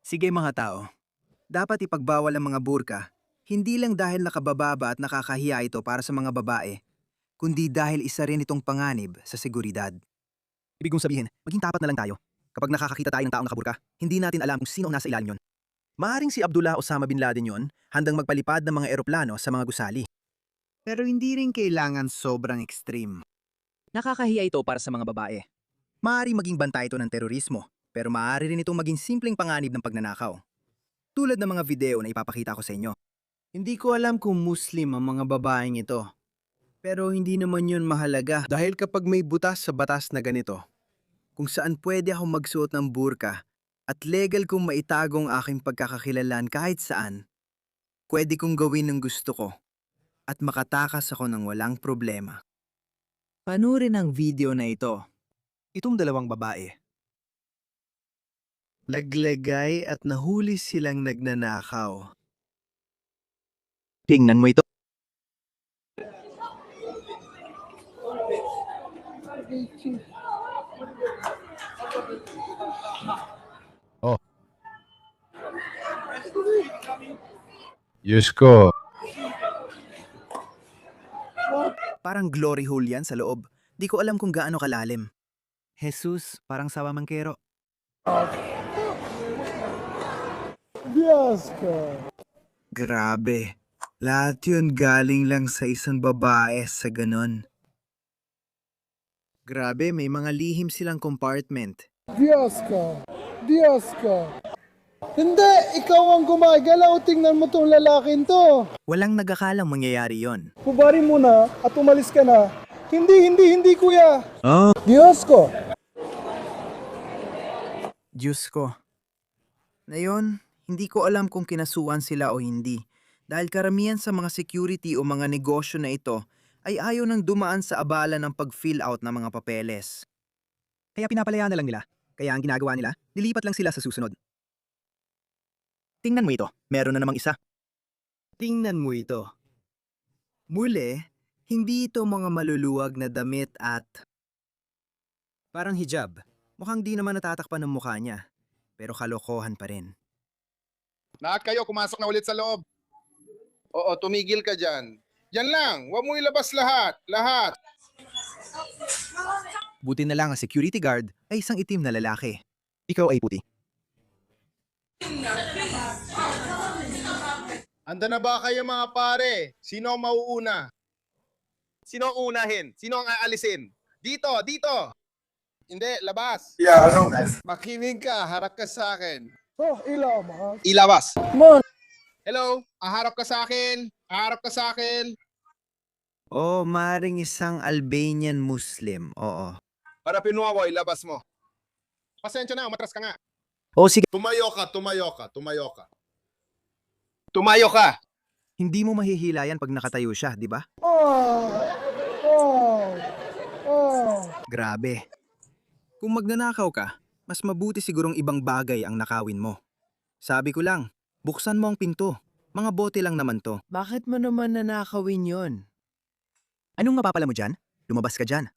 Sige mga tao, dapat ipagbawal ang mga burka, hindi lang dahil nakabababa at nakakahiya ito para sa mga babae, kundi dahil isa rin itong panganib sa seguridad. Ibig kong sabihin, maging tapat na lang tayo. Kapag nakakakita tayo ng taong nakaburka, hindi natin alam kung sino ang nasa ilalim yon. Maaring si Abdullah Osama Bin Laden yon, handang magpalipad ng mga eroplano sa mga gusali. Pero hindi rin kailangan sobrang extreme. Nakakahiya ito para sa mga babae. Maaari maging banta ito ng terorismo, pero maaari rin itong maging simpleng panganib ng pagnanakaw. Tulad ng mga video na ipapakita ko sa inyo. Hindi ko alam kung Muslim ang mga babaeng ito. Pero hindi naman yun mahalaga. Dahil kapag may butas sa batas na ganito, kung saan pwede akong magsuot ng burka at legal kong maitago ang aking pagkakakilanlan kahit saan, pwede kong gawin ng gusto ko at makatakas ako ng walang problema. Panurin ang video na ito. Itong dalawang babae. Naglagay at nahuli silang nagnanakaw. Tingnan mo ito. Oh. Yusko. Parang glory hole yan sa loob. Di ko alam kung gaano kalalim. Jesus, parang sawa mangkero. Grabe. Lahat yun galing lang sa isang babae sa ganon. Grabe, may mga lihim silang compartment. Diyos ka! Diyos ka! Hindi! Ikaw ang gumagalaw! Tingnan mo tong lalaking to! Walang nagakalang mangyayari yon. Pubari mo na at umalis ka na. Hindi, kuya! Diyos ko! Diyos ko. Ngayon, hindi ko alam kung kinasuan sila o hindi. Dahil karamihan sa mga security o mga negosyo na ito ay ayaw nang dumaan sa abala ng pag-fill out ng mga papeles. Kaya pinapalayaan na lang nila. Kaya ang ginagawa nila, lilipat lang sila sa susunod. Tingnan mo ito, meron na namang isa. Tingnan mo ito. Muli, hindi ito mga maluluwag na damit at parang hijab. Mukhang di naman natatakpan ng mukha niya. Pero kalokohan pa rin. Lahat kayo, pumasok na ulit sa loob. Oo, tumigil ka dyan. Yan lang, huwag mo ilabas lahat. Lahat. Buti na lang ang security guard ay isang itim na lalaki. Ikaw ay puti. Anda na ba kayo mga pare? Sino ang mauuna? Sino ang unahin? Sino ang aalisin? Dito, dito. Hindi, labas. Makinig ka, harap ka sa akin. Oh, ilaw, Ilabas. Man! Hello, harap ka sa akin. Harap ka sa akin. Oh, maring isang Albanian Muslim. Oo. Harapin mo ako, ilabas mo. Pasensya na, umatras ka nga. Oh, sige. Tumayo ka, tumayo ka, tumayo ka. Tumayo ka. Hindi mo mahihila yan pag nakatayo siya, di ba? Oh! Oh! Oh! Grabe. Kung magnanakaw ka, mas mabuti sigurong ibang bagay ang nakawin mo. Sabi ko lang, buksan mo ang pinto. Mga bote lang naman to. Bakit mo naman nanakawin yon? Anong mapapala mo dyan? Lumabas ka dyan.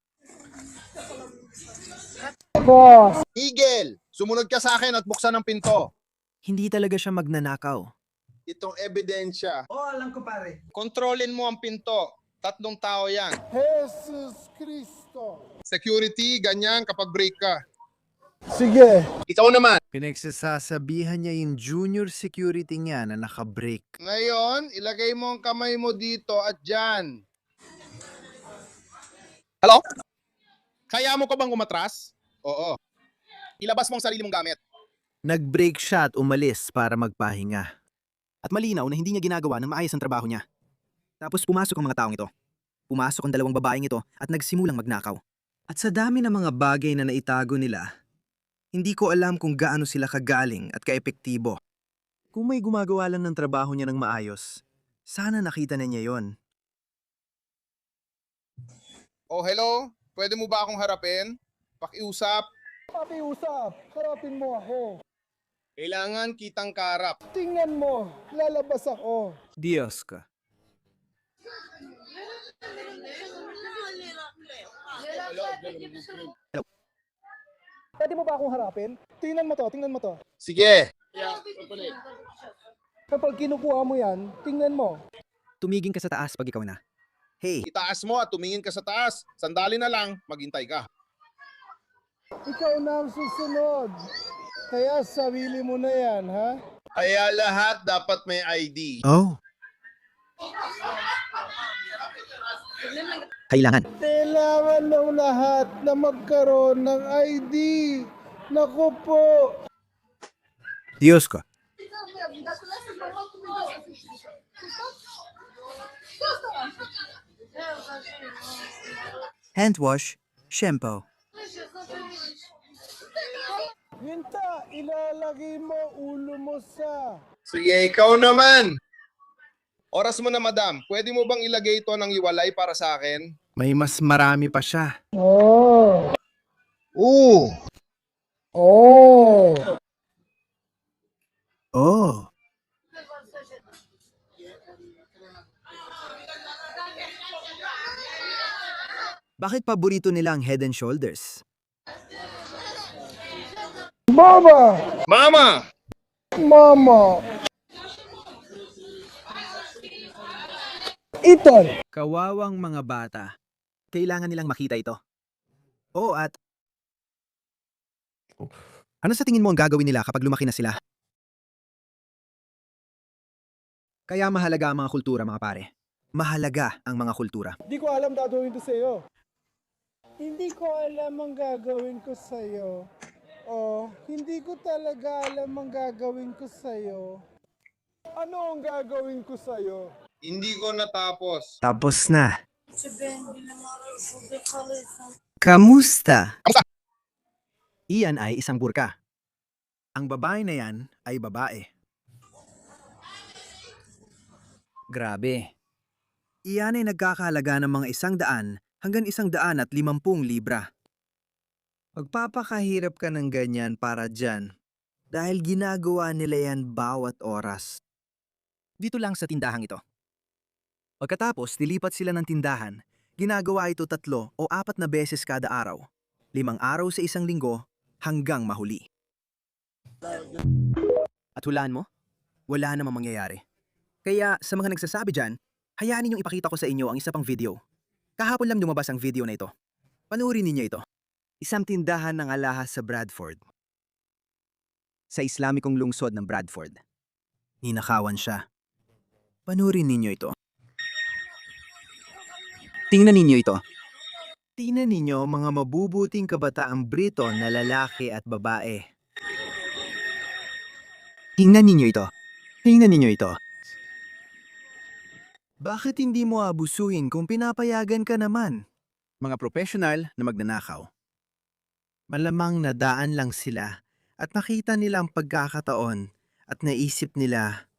Boss! Eagle, sumunod ka sa akin at buksan ang pinto. Hindi talaga siya magnanakaw. Itong ebidensya. Oh, alam ko pare. Kontrolin mo ang pinto. 3 tao yan. Jesus Cristo! Security, ganyan kapag break ka. Sige! Ikaw naman. Pinagsasasabihan niya yung junior security niya na nakabreak. Ngayon, ilagay mo ang kamay mo dito at dyan. Hello? Kaya mo ka bang umatras? Oo. Ilabas mo ang sarili mong gamit. Nag-break siya at umalis para magpahinga. At malinaw na hindi niya ginagawa ng maayos ang trabaho niya. Tapos pumasok ang mga taong ito. Pumasok ang dalawang babaeng ito at nagsimulang magnakaw. At sa dami ng mga bagay na naitago nila, hindi ko alam kung gaano sila kagaling at kaepektibo. Kung may gumagawa lang ng trabaho niya ng maayos, sana nakita na niya yon. Oh, hello? Pwede mo ba akong harapin? Pakiusap. Pakiusap! Harapin mo ako! Kailangan kitang karap. Tingnan mo! Lalabas ako! Diyos ka. Pwede mo ba akong harapin? Tingnan mo to, tingnan mo to. Sige. Kapag kinukuha mo yan, tingnan mo. Tumigin ka sa taas pag ikaw na. Hey, Itaas mo at tumingin ka sa taas. Sandali na lang, maghintay ka. Ikaw na ang susunod. Kaya sarili mo na yan, ha? Kaya lahat dapat may ID. oh. Kailangan. Kailangan ng lahat na magkaroon ng ID. Naku po. Diyos ko. Hand wash, shampoo. Hinta, ilalagay mo ulo mo sa... Sige, ikaw naman. Oras mo na, madam. Pwede mo bang ilagay ito ng iwalay para sa akin? May mas marami pa siya. Oh. Oo. Oh. Oh. Bakit paborito nila ang Head and Shoulders? Mama! Mama! Mama! Ethan! Kawawang mga bata. Kailangan nilang makita ito. Oo at... Ano sa tingin mo ang gagawin nila kapag lumaki na sila? Kaya mahalaga ang mga kultura, mga pare. Mahalaga ang mga kultura. Hindi ko alam gagawin ko sa'yo. Hindi ko alam ang gagawin ko sa'yo. Oh, hindi ko talaga alam ang gagawin ko sa'yo. Ano ang gagawin ko sa'yo? Hindi ko natapos. Tapos na. Kamusta? Iyan ay isang burka. Ang babae na yan ay babae. Grabe. Iyan ay nagkakahalaga ng mga 100 hanggang 150 libra. Magpapakahirap ka ng ganyan para dyan dahil ginagawa nila yan bawat oras. Dito lang sa tindahang ito. Pagkatapos, dilipat sila ng tindahan. Ginagawa ito 3 o 4 na beses kada araw. 5 araw sa isang linggo hanggang mahuli. At hulaan mo, wala namang mangyayari. Kaya sa mga nagsasabi dyan, hayaan ninyong ipakita ko sa inyo ang isa pang video. Kahapon lang lumabas ang video na ito. Panoorin ninyo ito. Isang tindahan ng alahas sa Bradford. Sa Islamikong lungsod ng Bradford. Ninakawan siya. Panoorin ninyo ito. Tingnan ninyo ito. Tingnan ninyo mga mabubuting kabataang Brito na lalaki at babae. Tingnan ninyo ito. Tingnan ninyo ito. Bakit hindi mo abusuhin kung pinapayagan ka naman? Mga profesional na magnanakaw. Malamang nadaan lang sila at nakita nila ang pagkakataon at naisip nila,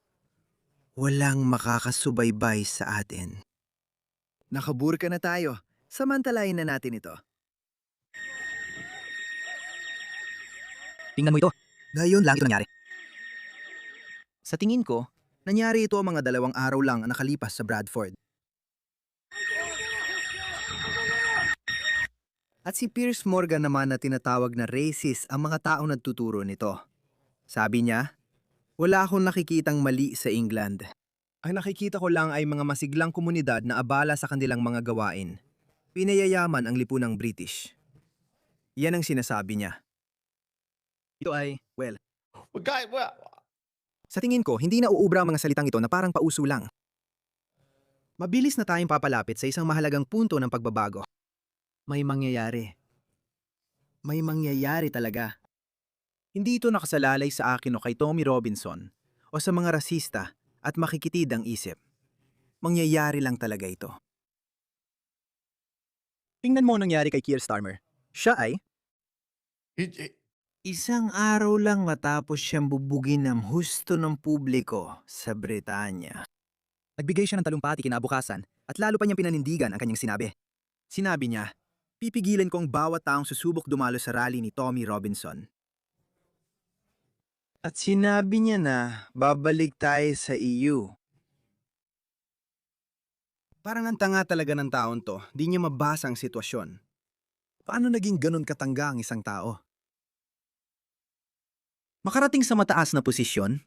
walang makakasubaybay sa atin. Nakaburka na tayo. Samantalayin na natin ito. Tingnan mo ito. Ngayon lang ito nangyari. Sa tingin ko, nangyari ito mga 2 araw lang ang nakalipas sa Bradford. At si Piers Morgan naman na tinatawag na racist ang mga taong nagtuturo nito. Sabi niya, wala akong nakikitang mali sa England. Ang nakikita ko lang ay mga masiglang komunidad na abala sa kanilang mga gawain. Pinayayaman ang lipunang British. Yan ang sinasabi niya. Ito ay, well, sa tingin ko, hindi na uubra ang mga salitang ito na parang pauso lang. Mabilis na tayong papalapit sa isang mahalagang punto ng pagbabago. May mangyayari. May mangyayari talaga. Hindi ito nakasalalay sa akin o kay Tommy Robinson o sa mga rasista at makikitid ang isip. Mangyayari lang talaga ito. Tingnan mo ang nangyari kay Keir Starmer. Siya ay... Isang araw lang matapos siyang bubugin ng husto ng publiko sa Britanya. Nagbigay siya ng talumpati kinabukasan at lalo pa niyang pinanindigan ang kanyang sinabi. Sinabi niya, pipigilan ko ang bawat taong susubok dumalo sa rally ni Tommy Robinson. At sinabi niya na babalik tayo sa EU. Parang ang tanga talaga ng taon to, di niya mabasa ang sitwasyon. Paano naging ganun katanga ang isang tao? Makarating sa mataas na posisyon?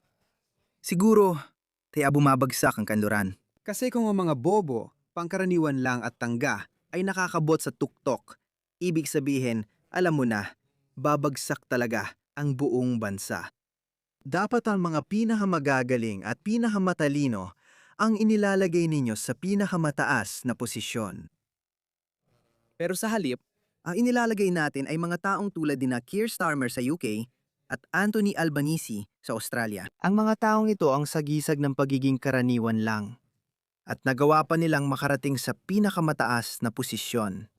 Siguro, kaya bumabagsak ang kanluran. Kasi kung ang mga bobo, pangkaraniwan lang at tangga, ay nakakabot sa tuktok, ibig sabihin, alam mo na, babagsak talaga ang buong bansa. Dapat ang mga pinakamagagaling at pinakamatalino ang inilalagay ninyo sa pinakamataas na posisyon. Pero sa halip, ang inilalagay natin ay mga taong tulad ni Keir Starmer sa UK at Anthony Albanese sa Australia. Ang mga taong ito ang sagisag ng pagiging karaniwan lang at nagawa pa nilang makarating sa pinakamataas na posisyon.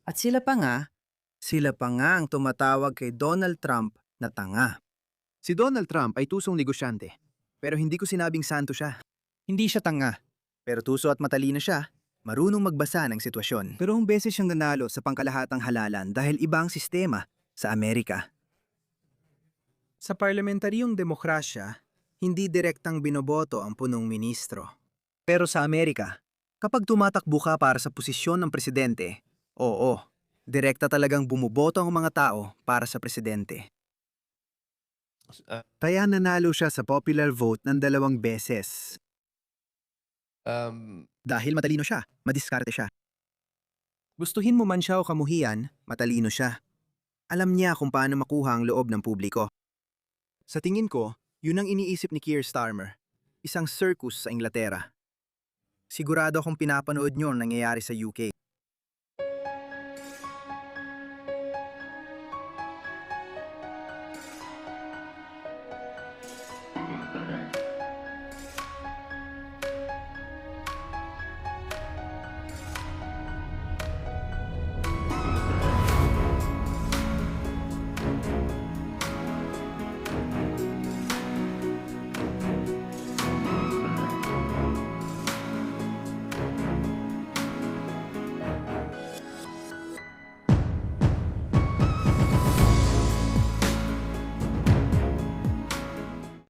At sila pa nga ang tumatawag kay Donald Trump na tanga. Si Donald Trump ay tusong negosyante, pero hindi ko sinabing santo siya. Hindi siya tanga, pero tuso at matalino siya, marunong magbasa ng sitwasyon. Pero ang beses siyang nanalo sa pangkalahatang halalan dahil ibang sistema sa Amerika. Sa parlamentaryong demokrasya, hindi direktang binoboto ang punong ministro. Pero sa Amerika, kapag tumatakbo ka para sa posisyon ng presidente, oo, direkta talagang bumuboto ang mga tao para sa presidente. Kaya nanalo siya sa popular vote ng 2 beses. Dahil matalino siya, madiskarte siya. Gustuhin mo man siya o kamuhian, matalino siya. Alam niya kung paano makuha ang loob ng publiko. Sa tingin ko, yun ang iniisip ni Keir Starmer. Isang circus sa Inglaterra. Sigurado akong pinapanood niyo ang nangyayari sa UK.